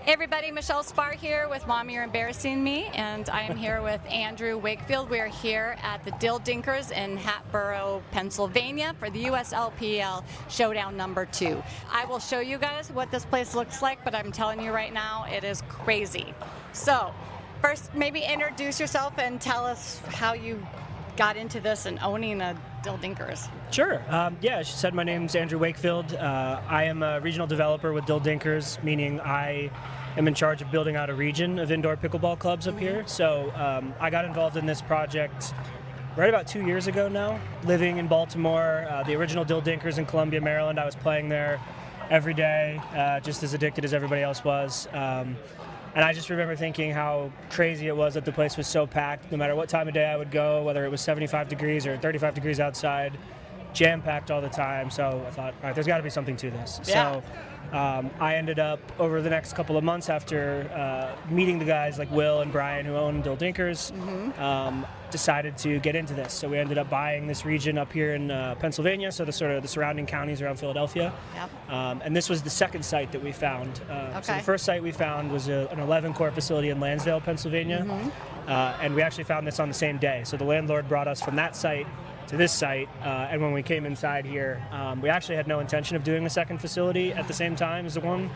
Hey everybody, Michele Spahr here with Mom, You're Embarrassing Me, and I am here with Andrew Wakefield. We are here at the Dill Dinkers in Hatboro, Pennsylvania for the USLPL Showdown number 2. I will show you guys what this place looks like, but I'm telling you right now, it is crazy. So, first maybe introduce yourself and tell us how you got into this and owning a Dill Dinkers. Sure. Yeah, as she said, my name's Andrew Wakefield. I am a regional developer with Dill Dinkers, meaning I am in charge of building out a region of indoor pickleball clubs up here. So I got involved in this project right about 2 years ago now, living in Baltimore. The original Dill Dinkers in Columbia, Maryland. I was playing there every day, just as addicted as everybody else was. And I just remember thinking how crazy it was that the place was so packed. No matter what time of day I would go, whether it was 75 degrees or 35 degrees outside, jam-packed all the time. So I thought, all right, there's got to be something to this. Yeah. So I ended up, over the next couple of months after meeting the guys like Will and Brian who own Dill Dinkers, decided to get into this. So we ended up buying this region up here in Pennsylvania, so the surrounding counties around Philadelphia. Yep. And this was the second site that we found. So the first site we found was an 11-court facility in Lansdale, Pennsylvania. And we actually found this on the same day. So the landlord brought us from that site to this site, and when we came inside here, we actually had no intention of doing a second facility at the same time as the one.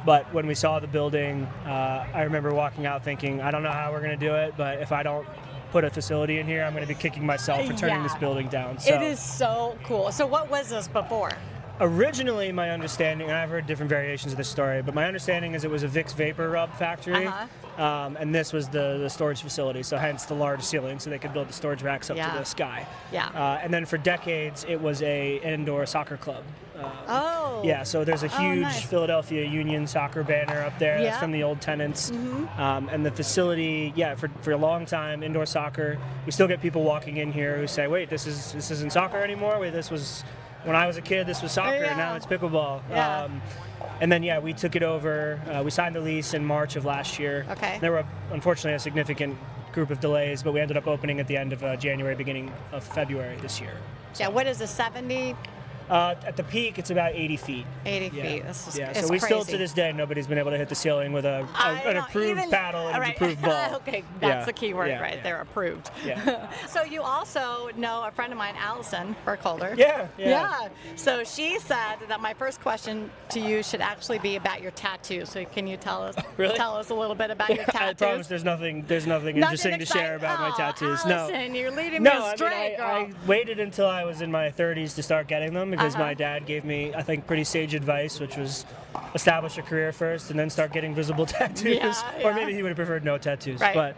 But when we saw the building, I remember walking out thinking, I don't know how we're going to do it, but if I don't put a facility in here, I'm going to be kicking myself for turning this building down. So, it is so cool. So what was this before? Originally, my understanding, and I've heard different variations of this story, but my understanding is it was a Vicks VapoRub factory, and this was the storage facility, so hence the large ceiling, so they could build the storage racks up to the sky. And then for decades, it was an indoor soccer club. Yeah, so there's a huge Philadelphia Union soccer banner up there. That's from the old tenants. And the facility, for a long time, indoor soccer. We still get people walking in here who say, wait, this isn't soccer anymore? Wait, this was... When I was a kid, this was soccer, and now it's pickleball. And then, we took it over. We signed the lease in March of last year. There were, unfortunately, a significant group of delays, but we ended up opening at the end of January, beginning of February this year. Yeah, what is it, 70? At the peak, it's about 80 feet. 80 feet. This is so we still, to this day, nobody's been able to hit the ceiling with an approved paddle and an approved ball. Okay, that's the key word right there, approved. So you also know a friend of mine, Allison Burkholder. Yeah. So she said that my first question to you should actually be about your tattoos. So can you tell us tell us a little bit about your tattoos? I promise there's nothing interesting to share about my tattoos. Allison, you're leading me astray, girl. I waited until I was in my 30s to start getting them because my dad gave me, I think, pretty sage advice, which was establish a career first and then start getting visible tattoos. Or maybe he would have preferred no tattoos. But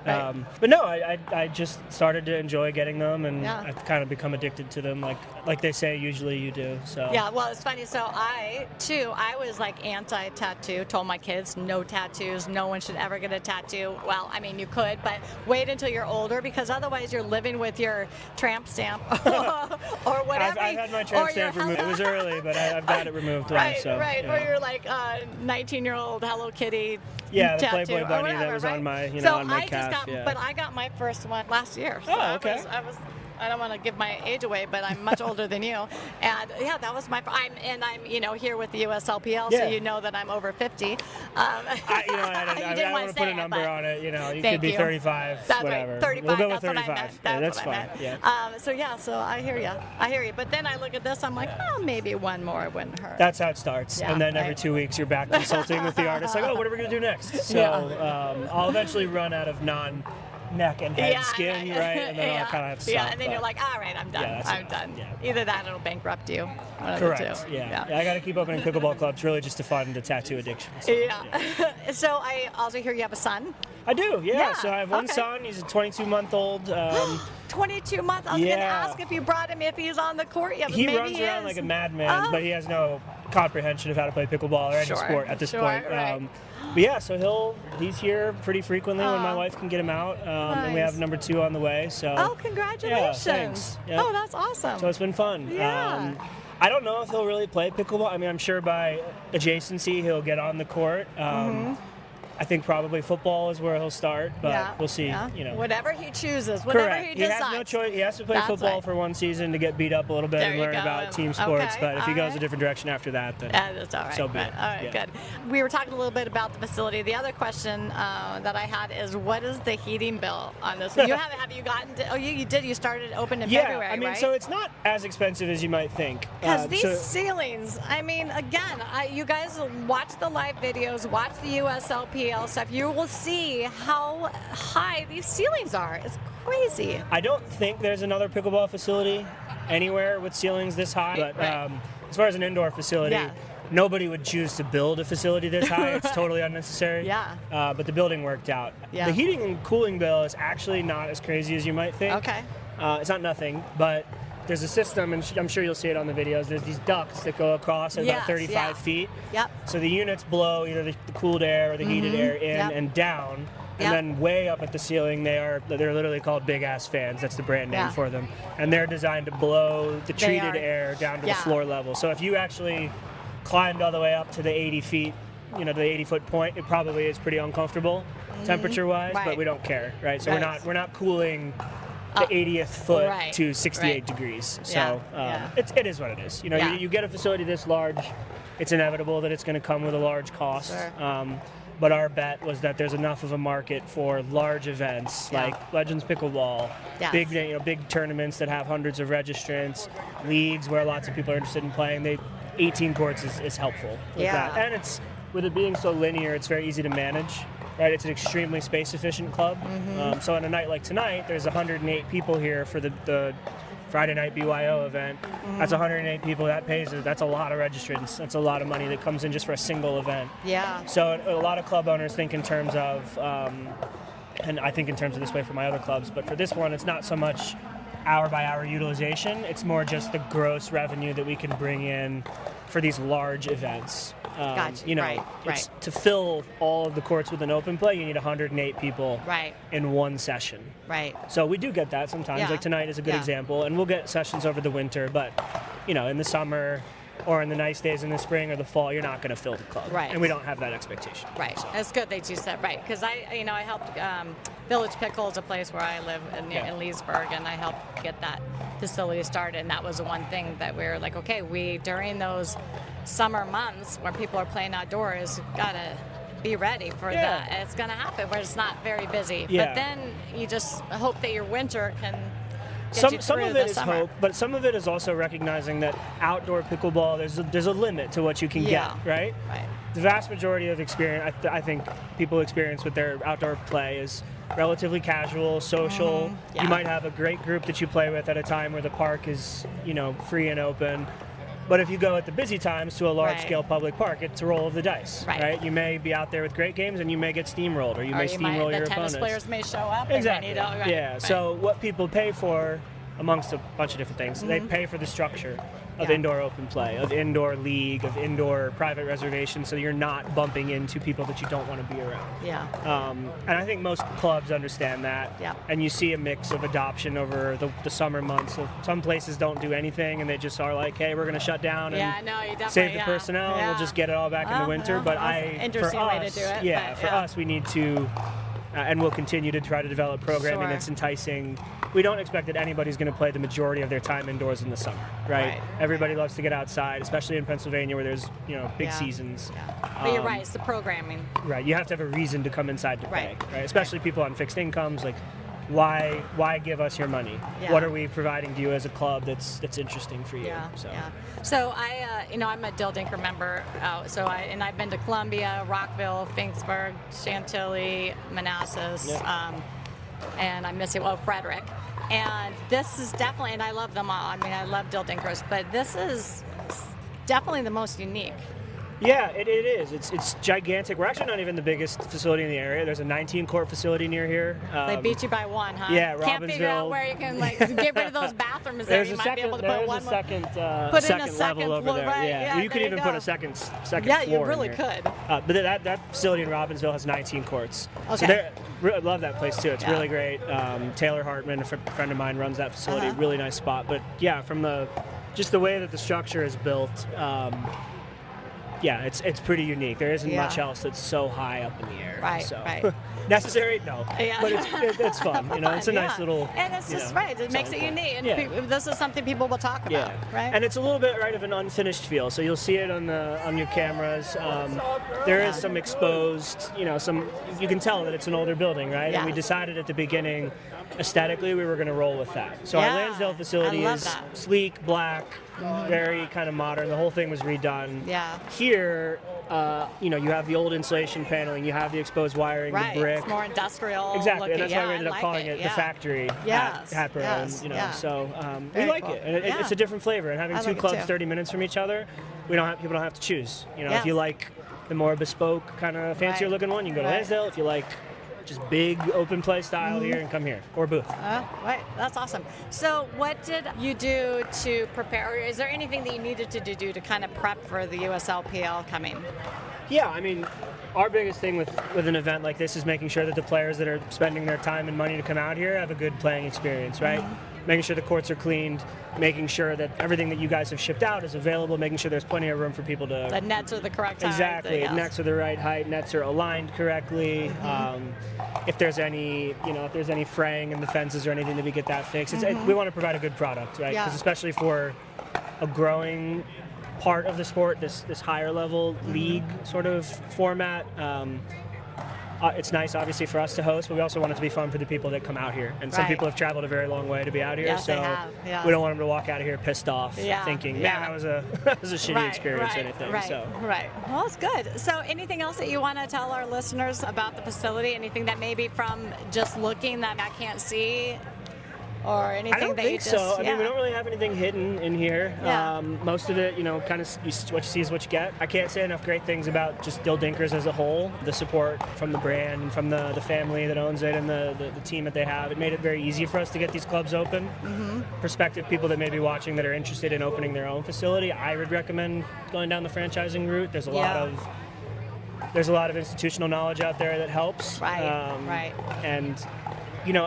no, I just started to enjoy getting them, and I've kind of become addicted to them, like they say usually you do. So yeah, well, it's funny. So I was like anti-tattoo. Told my kids no tattoos. No one should ever get a tattoo. Well, I mean, you could, but wait until you're older, because otherwise you're living with your tramp stamp or whatever. I've had my tramp stamp removed. It was early, but I've got it removed. Or you're like 19-year-old Hello Kitty. Yeah, the Playboy bunny that was on my, on my calf. But I got my first one last year. So I don't want to give my age away, but I'm much older than you. And that was I'm here with the USLPL, so you know that I'm over 50. I don't want to put a number on it. You could be 35, that's whatever. Right, 35. We'll go with that's 35. What I meant. That's fine. Yeah. So I hear you. But then I look at this, I'm like, maybe one more wouldn't hurt. That's how it starts. And then every 2 weeks you're back consulting with the artist, like, what are we going to do next? So I'll eventually run out of neck and head skin, right? And then I'll kind of have to stop. And then you're like, all right, I'm done. I'm done. Either that or it'll bankrupt you. Correct. Yeah, I got to keep opening pickleball clubs really just to fund the tattoo addiction. So, So I also hear you have a son. I do, So I have one son. He's a 22-month-old. 22 months? I was going to ask if you brought him, if he's on the court yet. He runs around like a madman, but he has no comprehension of how to play pickleball or any sport at this point. But so he's here pretty frequently when my wife can get him out, and we have number 2 on the way. So congratulations! Yeah, thanks. Oh, that's awesome. So it's been fun. I don't know if he'll really play pickleball. I mean, I'm sure by adjacency he'll get on the court. I think probably football is where he'll start, but we'll see. You know, whatever he chooses, whatever correct. he decides. He has no choice. He has to play football for one season to get beat up a little bit and learn about team sports. But if he goes a different direction after that, then that's all right. So be it. All right, good. We were talking a little bit about the facility. The other question that I had is, what is the heating bill on this? You have you gotten to? Oh, you did. You started open in February, I mean, right? so it's not as expensive as you might think. Because these ceilings, I mean, again, you guys watch the live videos, watch the USLPL stuff. You will see how high these ceilings are. It's crazy. I don't think there's another pickleball facility anywhere with ceilings this high. But as far as an indoor facility, nobody would choose to build a facility this high. It's totally unnecessary. But the building worked out. The heating and cooling bill is actually not as crazy as you might think. Okay. It's not nothing, but there's a system, and I'm sure you'll see it on the videos. There's these ducts that go across at about 35 feet. So the units blow either the cooled air or the heated air in and down. And then way up at the ceiling, they're literally called big ass fans. That's the brand name for them. And they're designed to blow the treated air down to the floor level. So if you actually climbed all the way up to the 80 feet, you know, the 80-foot point, it probably is pretty uncomfortable temperature-wise, but we don't care, right? So we're not cooling the 80th foot to 68 degrees. So it is what it is. You know, you get a facility this large, it's inevitable that it's going to come with a large cost. But our bet was that there's enough of a market for large events like Legends Pickleball, big tournaments that have hundreds of registrants, leagues where lots of people are interested in playing. 18 courts is helpful with that. And it's, with it being so linear, it's very easy to manage. Right, it's an extremely space-efficient club. So on a night like tonight, there's 108 people here for the Friday night BYO event. That's 108 people. That's a lot of registrants. That's a lot of money that comes in just for a single event. So a lot of club owners think in terms of, and I think in terms of this way for my other clubs, but for this one, it's not so much hour-by-hour utilization. It's more just the gross revenue that we can bring in for these large events. Gotcha. You know, it's to fill all of the courts with an open play, you need 108 people in one session. So we do get that sometimes. Like tonight is a good example, and we'll get sessions over the winter. But you know, in the summer or in the nice days in the spring or the fall, you're not going to fill the club. And we don't have that expectation. So. It's good that you said because I helped. Village Pickle is a place where I live in Leesburg, and I helped get that facility started. And that was one thing that we were like, okay, during those summer months when people are playing outdoors, gotta be ready for that. It's gonna happen where it's not very busy. But then you just hope that your winter can get you some through of it the is summer. hope, but some of it is also recognizing that outdoor pickleball, there's a limit to what you can get, right? The vast majority of experience, I think people experience with their outdoor play is relatively casual, social. You might have a great group that you play with at a time where the park is, you know, free and open. But if you go at the busy times to a large-scale public park, it's a roll of the dice, right? You may be out there with great games, and you may get steamrolled, or you may steamroll your opponents. The tennis players may show up. Exactly. So what people pay for, amongst a bunch of different things, they pay for the structure of indoor open play, of indoor league, of indoor private reservation, so you're not bumping into people that you don't want to be around. And I think most clubs understand that. And you see a mix of adoption over the summer months. So some places don't do anything, and they just are like, hey, we're going to shut down and save the personnel, and we'll just get it all back in the winter. But interesting way to do it. For us, we need to, and we'll continue to try to develop programming that's enticing. We don't expect that anybody's going to play the majority of their time indoors in the summer, right? Everybody loves to get outside, especially in Pennsylvania where there's, you know, big seasons. But you're right, it's the programming. Right, you have to have a reason to come inside to play, right? Especially people on fixed incomes, like, why give us your money? What are we providing to you as a club that's interesting for you? So I, I'm a Dill Dinker member. I've been to Columbia, Rockville, Finksburg, Chantilly, Manassas, and I'm missing Frederick. And this is definitely, and I love them all. I mean, I love Dill Dinkers, but this is definitely the most unique. Yeah, it is. It's gigantic. We're actually not even the biggest facility in the area. There's a 19-court facility near here. They beat you by one, huh? Yeah, Can't figure out where you can get rid of those bathrooms there. You might be able to put one more. There's a second level over there. Yeah, you could even put a second floor. Yeah, you really could. But that facility in Robbinsville has 19 courts. So I love that place too. It's really great. Taylor Hartman, a friend of mine, runs that facility. Really nice spot. But yeah, from just the way that the structure is built. yeah, it's pretty unique. There isn't Yeah. much else that's so high up in the air. Right, So. right. Necessary? No. Yeah. But it's fun. You know, it's a nice little. And it's just right. It makes it unique. And Yeah. this is something people will talk about, right? And it's a little bit of an unfinished feel. So you'll see it on your cameras. There is some exposed. You know, you can tell that it's an older building, right? Yeah. And we decided at the beginning, aesthetically, we were going to roll with that. So Yeah. our Lansdale facility I love is that. sleek, black, very kind of modern. The whole thing was redone. Yeah. Here, you know, you have the old insulation paneling, you have the exposed wiring, Right. the brick. It's more industrial. Exactly, looking. and that's yeah, why we ended I up like calling it the yeah. factory Yes, at Hatboro. yes, And, you know, yeah. so we Very like cool. it. And Yeah. it's a different flavor. And having I two like it clubs too. 30 minutes from each other, people don't have to choose. You know, Yes. if you like the more bespoke, kind of fancier Right. looking one, you can go to Right. Lansdale. If you like just big open play style here, and come here or booth. Right, that's awesome. So, what did you do to prepare? Or is there anything that you needed to do to kind of prep for the USLPL coming? Yeah, I mean, our biggest thing with an event like this is making sure that the players that are spending their time and money to come out here have a good playing experience, right? Making sure the courts are cleaned, making sure that everything that you guys have shipped out is available, making sure there's plenty of room for people to... The nets are the correct height. Exactly. Yes. Nets are the right height. Nets are aligned correctly. If there's any, if there's any fraying in the fences or anything, that we get that fixed. We want to provide a good product, right? Yeah. Because especially for a growing part of the sport, this higher level league sort of format. It's nice, obviously, for us to host, but we also want it to be fun for the people that come out here. And some Right. people have traveled a very long way to be out here, Yes, so they have. Yes. we don't want them to walk out of here pissed off, Yeah, thinking, yeah. "Man, that was a shitty experience" or anything. Right, So. right. Well, it's good. So, anything else that you want to tell our listeners about the facility? Anything that maybe from just looking that I can't see, or anything I don't that think you just? so. I yeah. mean, we don't really have anything hidden in here. Yeah. Most of it, kind of what you see is what you get. I can't say enough great things about just Dill Dinkers as a whole. The support from the brand and from the family that owns it and the team that they have. It made it very easy for us to get these clubs open. Prospective people that may be watching that are interested in opening their own facility, I would recommend going down the franchising route. There's a lot of institutional knowledge out there that helps. Right. Right. And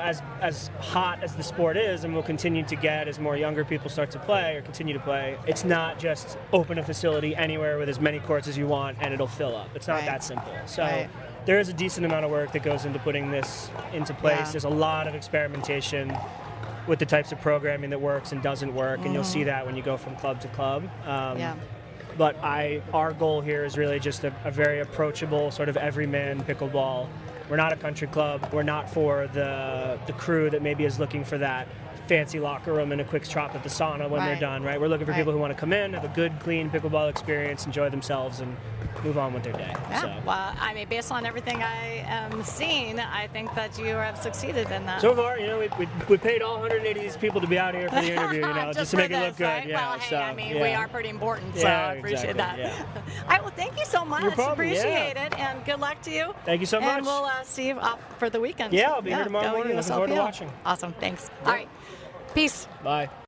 as hot as the sport is, and will continue to get as more younger people start to play or continue to play, it's not just open a facility anywhere with as many courts as you want and it'll fill up. It's not Right. that simple. So Right. there is a decent amount of work that goes into putting this into place. Yeah. There's a lot of experimentation with the types of programming that works and doesn't work, and you'll see that when you go from club to club. Yeah. But our goal here is really just a very approachable sort of everyman pickleball. We're not a country club. We're not for the crew that maybe is looking for that fancy locker room and a quick drop at the sauna when they're Right. done, right? We're looking for Right. people who want to come in, have a good, clean pickleball experience, enjoy themselves, and move on with their day. Yeah. So. Well, I mean, based on everything I am seeing, I think that you have succeeded in that. So far, we paid all 180 of these people to be out here for the interview, just to for make it look this, good. right? Yeah, Well, hey, so, I mean, yeah. we are pretty important, so Yeah, I appreciate exactly, that. yeah. All right, well, thank you so much. No problem, Appreciate yeah. it, and good luck to you. Thank you so much. And we'll see you off for the weekend. Yeah, I'll be here tomorrow go morning. Looking forward to USLPL. watching. Awesome, thanks. All right, peace. Bye.